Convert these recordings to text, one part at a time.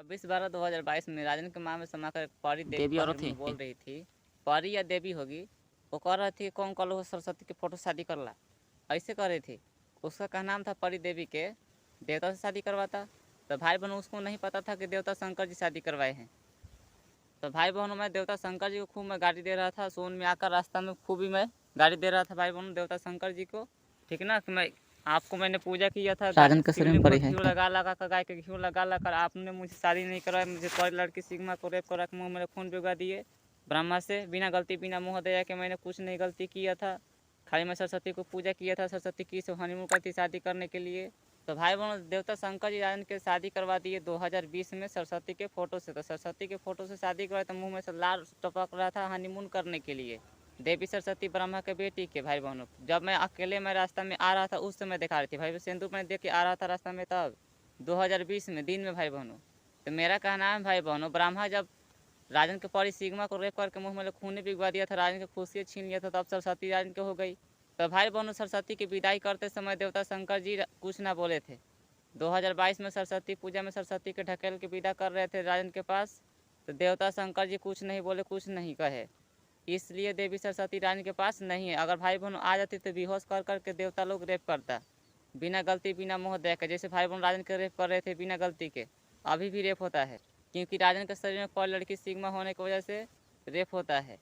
26/12/2022 में राजन के माँ में समाकर एक परी देवी औरत थी बोल रही थी, परी या देवी होगी। वो कह रही थी कौन कल सरस्वती के फोटो शादी कर ला, ऐसे कर रही थी। उसका क्या नाम था परी देवी के देवता से शादी करवाता। तो भाई बहनों उसको नहीं पता था कि देवता शंकर जी शादी करवाए हैं। तो भाई बहनों मैं देवता शंकर जी को खूब मैं गाड़ी दे रहा था। सोन में आकर रास्ता में खूब ही मैं गाड़ी दे रहा था भाई बहनों देवता शंकर जी को। ठीक ना कि मैं आपको मैंने पूजा किया था, राजन के शरीर में शिवलिंग पर पड़ी है घी क्या? लगा कर गाय के घी लगा कर आपने मुझे शादी नहीं करवाया। मुझे पर लड़की सिग्मा को रेप कर मुँह मेरे खून भिगा दिए ब्रह्मा से बिना गलती बिना मुँह दया के। मैंने कुछ नहीं गलती किया था, खाली मैं सरस्वती को पूजा किया था। सरस्वती की से हनीमून करती शादी करने के लिए। तो भाई बहनों देवता शंकर जी राजन के शादी करवा दिए 2020 में सरस्वती के फोटो से। तो सरस्वती के फोटो से शादी करवाए तो मुंह में से लाल टपक रहा था हनीमून करने के लिए। देवी सरस्वती ब्रह्मा के बेटी के भाई बहनों। जब मैं अकेले मैं रास्ता में आ रहा था उस समय दिखा रही थी भाई, सिंदूर में देख के आ रहा था रास्ता में तब 2020 में दिन में भाई बहनों। तो मेरा कहना है भाई बहनों ब्रह्मा जब राजन के परी सिग्मा को रेप करके मुंह में खून भिगवा दिया था, राजन की खुशियाँ छीन लिया था, तब सरस्वती राजन के हो गई। तो भाई बहनों सरस्वती की विदाई करते समय देवता शंकर जी कुछ ना बोले थे। 2022 में सरस्वती पूजा में सरस्वती के ढकेल के विदा कर रहे थे राजन के पास। तो देवता शंकर जी कुछ नहीं बोले, कुछ नहीं कहे। इसलिए देवी सरस्वती रानी के पास नहीं है। अगर भाई बहन आ जाती तो बेहोश कर करके देवता लोग रेप करता बिना गलती बिना मोह दया के। जैसे भाई बहन राजन के रेप कर रहे थे बिना गलती के, अभी भी रेप होता है क्योंकि राजन के शरीर में कोई लड़की सिग्मा होने की वजह से रेप होता है।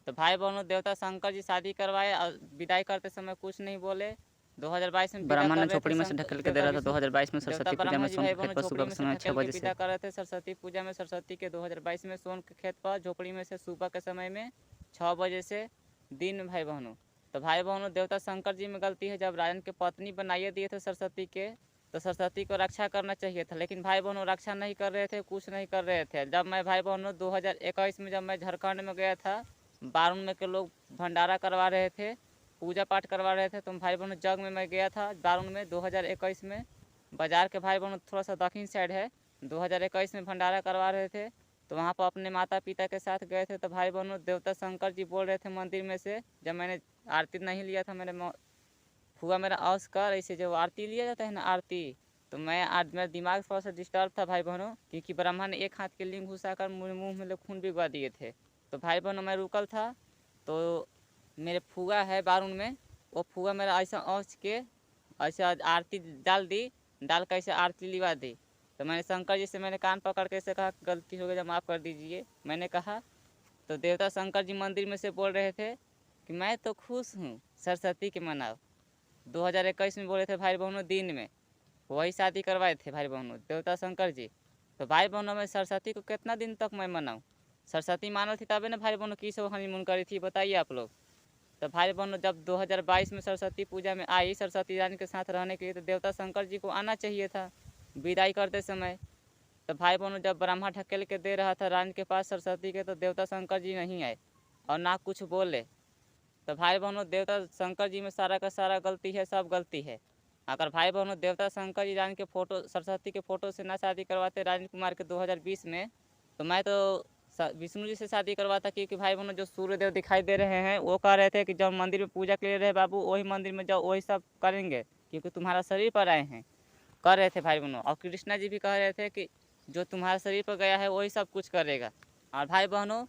तो भाई बहनों देवता शंकर जी शादी करवाए और विदाई करते समय कुछ नहीं बोले। 2022 में विदा ब्राह्मण ने कर रहे थे झोपड़ी में से ढकेल के दे देवता रहा था विष्णु। 2022 में देवता सरस्वती पूजा में ब्रह्मा जी सोन भाई के खेत बहनों पर झोपड़ी सुबह में के से समय ढकेल 6 के बजे से। विदा कर रहे थे सरस्वती पूजा में सरस्वती के 2022 में सोन के खेत पर झोपड़ी में से सुबह के समय में 6 बजे से दिन में भाई बहनों। तो भाई बहनों देवता शंकर जी में गलती है। जब राजन के पत्नी बनाइए दिए थे सरस्वती के तो सरस्वती को रक्षा करना चाहिए था, लेकिन भाई बहनों रक्षा नहीं कर रहे थे, कुछ नहीं कर रहे थे। जब मैं भाई बहनों 2021 में जब मैं झारखंड में गया था, बारून में के लोग भंडारा करवा रहे थे, पूजा पाठ करवा रहे थे। तो भाई बहनों जग में मैं गया था बारून में 2021 में। बाजार के भाई बहनों थोड़ा सा दक्षिण साइड है, 2021 में भंडारा करवा रहे थे। तो वहाँ पर अपने माता पिता के साथ गए थे। तो भाई बहनों देवता शंकर जी बोल रहे थे मंदिर में से, जब मैंने आरती नहीं लिया था, मैंने फुआ मेरा औस कर ऐसे जो आरती लिया जाता है ना आरती, तो मैं आज मेरा दिमाग थोड़ा सा डिस्टर्ब था भाई बहनों, क्योंकि ब्रह्मा ने एक हाथ के लिंग घुसाकर मुँह में खून भिगवा दिए थे। तो भाई बहनों मैं रुकल था, तो मेरे फुआ है बारून में, वो फुआ मेरा ऐसा औस के ऐसा आरती डाल दी, डाल कर ऐसे आरती लिवा दी। तो मैंने शंकर जी से मैंने कान पकड़ के ऐसे कहा गलती हो गई, जब माफ़ कर दीजिए मैंने कहा। तो देवता शंकर जी मंदिर में से बोल रहे थे कि मैं तो खुश हूँ सरस्वती के मनाओ। 2021 में बोले थे भाई बहनों दिन में, वही शादी करवाए थे भाई बहनों देवता शंकर जी। तो भाई बहनों में सरस्वती को कितना दिन तक मैं मनाऊँ? सरस्वती मानल थी तभी ना भाई बहनों की सब हनीमून करी थी, बताइए आप लोग। तो भाई बहनों जब 2022 में सरस्वती पूजा में आई सरस्वती रानी के साथ रहने के लिए, तो देवता शंकर जी को आना चाहिए था विदाई करते समय। तो भाई बहनों जब ब्रह्मा ढकेल के दे रहा था रानी के पास सरस्वती के, तो देवता शंकर जी नहीं आए और ना कुछ बोले। तो भाई बहनों देवता शंकर जी में सारा का सारा गलती है, सब गलती है। अगर भाई बहनों देवता शंकर जी रानी के फोटो सरस्वती के फ़ोटो से ना शादी करवाते राजन कुमार के 2020 में, तो मैं तो विष्णु जी से शादी करवाता। क्योंकि भाई बहनों जो सूर्यदेव दिखाई दे रहे हैं वो कह रहे थे कि जब मंदिर में पूजा के लिए रहे बाबू वही मंदिर में जाओ, वही सब करेंगे क्योंकि तुम्हारा शरीर पर आए हैं, कर रहे थे भाई बहनों। और कृष्णा जी भी कह रहे थे कि जो तुम्हारा शरीर पर गया है वही सब कुछ करेगा। और भाई बहनों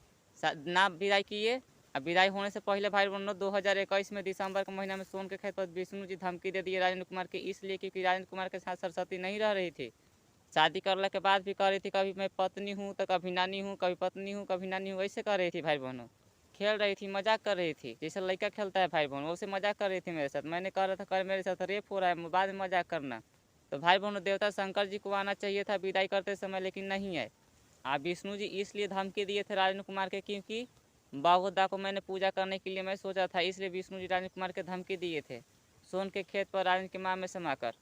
ना विदाई किए। अब विदाई होने से पहले भाई बहनों 2021 में दिसंबर के महीना में सोन के खेत पर विष्णु जी धमकी दे दिए राजेंद्र कुमार के, इसलिए क्योंकि राजेंद्र कुमार के साथ सरस्वती नहीं रह रही थी। शादी करने के बाद भी कह रही थी कभी मैं पत्नी हूँ तो कभी नानी हूँ, कभी पत्नी हूँ कभी नानी हूँ, ऐसे कर रही थी भाई बहनों। खेल रही थी, मजाक कर रही थी, जैसे लड़का खेलता है भाई बहनों वैसे मजाक कर रही थी मेरे साथ। मैंने कह रहा था कर मेरे साथ रेप हो रहा है, बाद में मजाक करना। तो भाई बहनों देवता शंकर जी को आना चाहिए था विदाई करते समय, लेकिन नहीं आए। आप विष्णु जी इसलिए धमकी दिए थे राजेंद्र कुमार के, क्योंकि बागोदा को मैंने पूजा करने के लिए मैं सोचा था, इसलिए विष्णु जी राजेंद्र कुमार के धमकी दिए थे सोन के खेत पर राजेंद्र की माँ में समाकर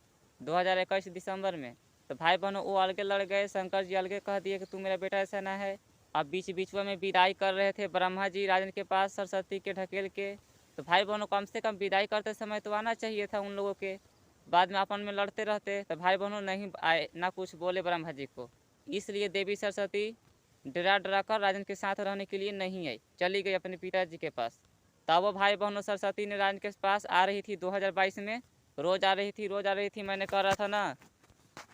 2021 दिसंबर में। तो भाई बहनों वो अलगे लड़ गए, शंकर जी अलगे कह दिए कि तू मेरा बेटा ऐसा ना है। अब बीच बीचवा में विदाई कर रहे थे ब्रह्मा जी राजन के पास सरस्वती के ढकेल के। तो भाई बहनों कम से कम विदाई करते समय तो आना चाहिए था उन लोगों के, बाद में अपन में लड़ते रहते। तो भाई बहनों नहीं आए, ना कुछ बोले ब्रह्मा जी को, इसलिए देवी सरस्वती डरा डरा कर राजन के साथ रहने के लिए नहीं आई, चली गई अपने पिताजी के पास। तब वो भाई बहनों सरस्वती ने राजन के पास आ रही थी 2022 में, रोज़ आ रही थी रोज़ आ रही थी। मैंने कह रहा था ना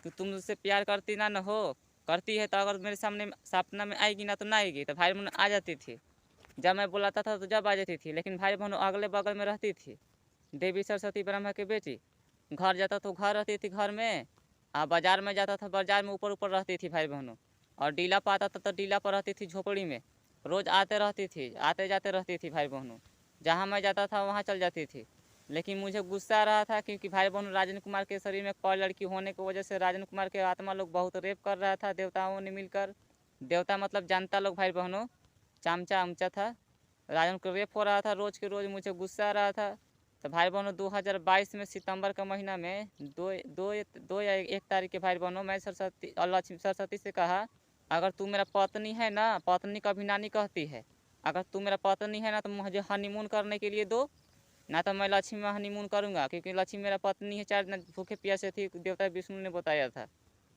कि तुम मुझसे प्यार करती ना हो, करती है तो अगर मेरे सामने सपना में आएगी ना तो ना आएगी, तो भाई बहन आ जाती थी। जब मैं बुलाता था तो जब आ जाती थी। लेकिन भाई बहन अगले बगल में रहती थी। देवी सरस्वती ब्रह्मा की बेटी, घर जाता तो घर रहती थी घर में, और बाजार में जाता था बाजार में ऊपर ऊपर रहती थी भाई बहनों। और डीला पाता था तो डीला पर रहती थी झोपड़ी में। रोज़ आते रहती थी, आते जाते रहती थी भाई बहनों। जहाँ मैं जाता था वहाँ चल जाती थी। लेकिन मुझे गुस्सा आ रहा था क्योंकि भाई बहनों राजन कुमार के शरीर में एक और लड़की होने की वजह से राजन कुमार के आत्मा लोग बहुत रेप कर रहा था देवताओं ने मिलकर। देवता मतलब जानता लोग भाई बहनों, चामचा अमचा था। राजन को रेप हो रहा था रोज़ के रोज़, मुझे गुस्सा आ रहा था। तो भाई बहनों 2022 में सितंबर का महीना में दो या 1 तारीख के भाई बहनों मैं सरस्वती और लक्ष्मी सरस्वती से कहा, अगर तू मेरा पत्नी है ना, पत्नी कभी नानी कहती है, अगर तू मेरा पत्नी है ना तो मुझे हनीमून करने के लिए दो, ना तो मैं लक्ष्मी में हनीमून करूँगा। क्योंकि लक्ष्मी मेरा पत्नी है, 4 दिन भूखे प्यासे थी, देवता विष्णु ने बताया था।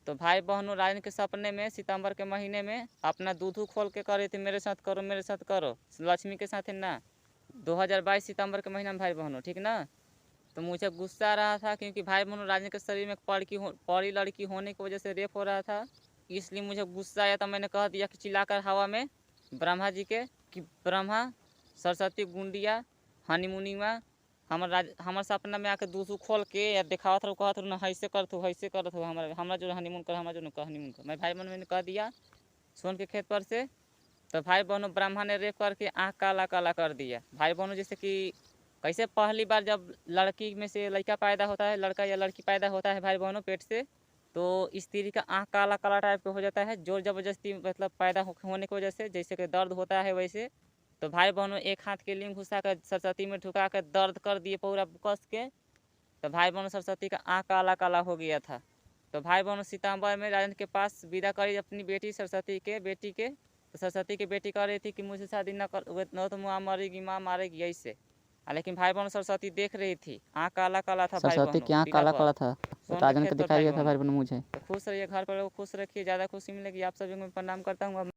तो भाई बहनों राजन के सपने में सितंबर के महीने में अपना दूध खोल के कर रही थी, मेरे साथ करो मेरे साथ करो, लक्ष्मी के साथ है ना। 2022 सितंबर के महीना में भाई बहनों, ठीक ना। तो मुझे गुस्सा आ रहा था क्योंकि भाई बहनों राजन के शरीर में पड़ी लड़की होने की वजह से रेप हो रहा था। इसलिए मुझे गुस्सा आया तो मैंने कह दिया कि चिल्लाकर हवा में ब्रह्मा जी के कि ब्रह्मा सरस्वती गुंडिया हनीमूनिमा हमार सपना में आके दूसू खोल के या दिखावत रहो, कहत रहो ना ऐसे करत हो ऐसे करत हो, हमारा जो हनीमून कर, हमारा जो हनीमून कर। मैं भाई बहनों मैंने कह दिया सोन के खेत पर से। तो भाई बहनों ब्रह्मा ने रेप करके आँख काला काला कर दिया। भाई बहनों जैसे कि कैसे पहली बार जब लड़की में से लड़का पैदा होता है, लड़का या लड़की पैदा होता है भाई बहनों पेट से, तो स्त्री का आँख काला काला टाइप का हो जाता है, जोर ज़बरदस्ती मतलब पैदा होने की वजह से, जैसे कि दर्द होता है वैसे। तो भाई बहनों एक हाथ के लिंग घुसा कर सरस्वती में ठुका कर दर्द कर दिए पूरा कस के। तो भाई बहनों सरस्वती का आँख काला काला हो गया था। तो भाई बहनों सितंबर में राजन के पास विदा करी अपनी बेटी सरस्वती के बेटी के। तो सरस्वती की बेटी कह रही थी कि मुझे शादी न कर, न तो माँ मरेगी, माँ मारेगी ऐसे। लेकिन भाई बहनों सरस्वती देख रही थी, आँख काला काला था भाई सरस्वती बहनों की आँख पीला काला पर काला था, सोन के राजन खेत को पर दिखाई भाई दिया था बहनों। भाई बहन मुझे। तो खुश रहिए, घर पर लोग खुश रखिए, ज़्यादा खुशी मिलेगी। आप सभी को मैं प्रणाम करता हूँ।